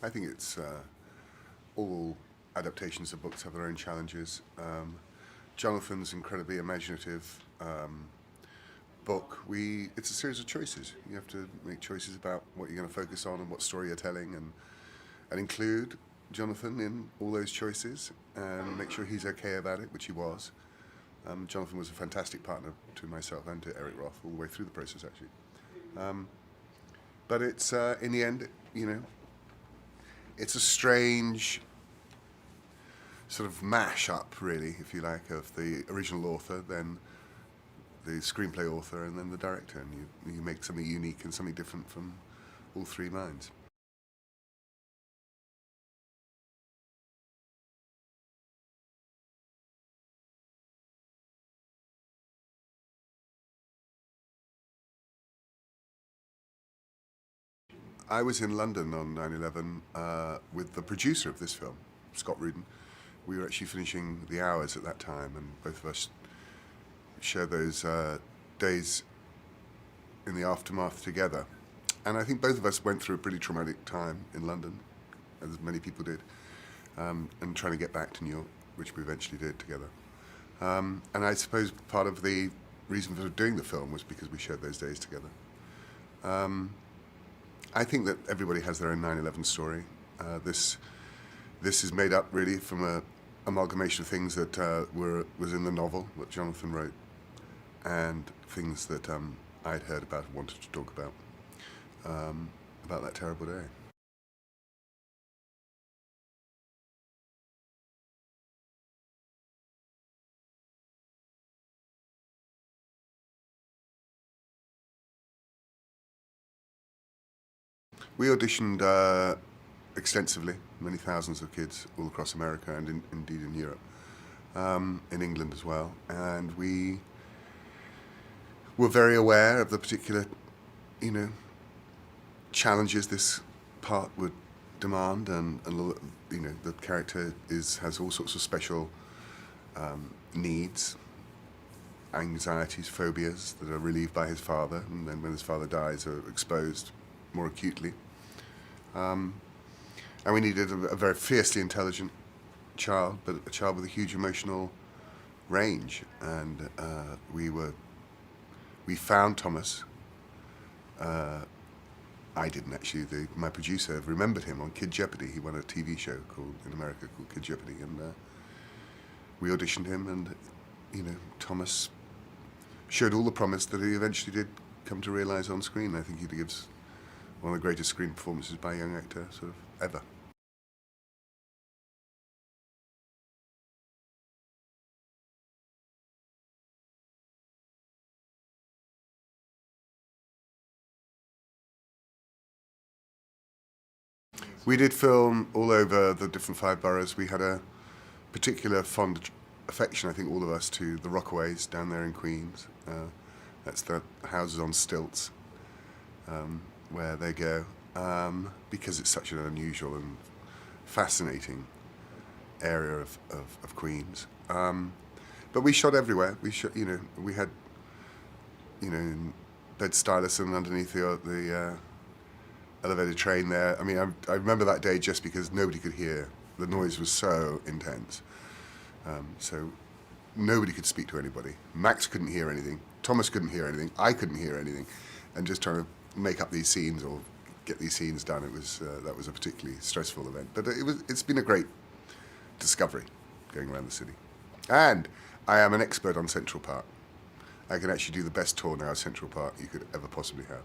I think it's all adaptations of books have their own challenges. Jonathan's incredibly imaginative book. It's a series of choices. You have to make choices about what you're going to focus on and what story you're telling, and include Jonathan in all those choices and make sure he's okay about it, which he was. Jonathan was a fantastic partner to myself and to Eric Roth all the way through the process, actually. But it's in the end, it's a strange sort of mash-up, really, if you like, of the original author, then the screenplay author, and then the director, and you make something unique and something different from all three minds. I was in London on 9/11 with the producer of this film, Scott Rudin. We were actually finishing The Hours at that time, and both of us shared those days in the aftermath together. And I think both of us went through a pretty traumatic time in London, as many people did, and trying to get back to New York, which we eventually did together. And I suppose part of the reason for doing the film was because we shared those days together. I think that everybody has their own 9/11 story. This is made up really from a amalgamation of things that was in the novel that Jonathan wrote, and things that I'd heard about and wanted to talk about that terrible day. We auditioned extensively, many thousands of kids all across America and indeed in Europe, in England as well. And we were very aware of the particular, challenges this part would demand, and the character has all sorts of special needs, anxieties, phobias that are relieved by his father, and then when his father dies are exposed more acutely. And we needed a very fiercely intelligent child, but a child with a huge emotional range. And we found Thomas. I didn't actually. My producer remembered him on Kid Jeopardy. He won a TV show in America called Kid Jeopardy, and we auditioned him. And Thomas showed all the promise that he eventually did come to realize on screen. I think he gives one of the greatest screen performances by a young actor sort of ever. We did film all over the different 5 boroughs. We had a particular fond affection, I think, all of us, to the Rockaways down there in Queens. That's the houses on stilts where they go, because it's such an unusual and fascinating area of Queens. But we shot everywhere. We shot, we had, Bed-Stuy and underneath the elevated train there. I mean, I remember that day just because nobody could hear. The noise was so intense. So nobody could speak to anybody. Max couldn't hear anything. Thomas couldn't hear anything. I couldn't hear anything. And just trying to make up these scenes or get these scenes done, that was a particularly stressful event. But it's been a great discovery going around the city. And I am an expert on Central Park. I can actually do the best tour now of Central Park you could ever possibly have.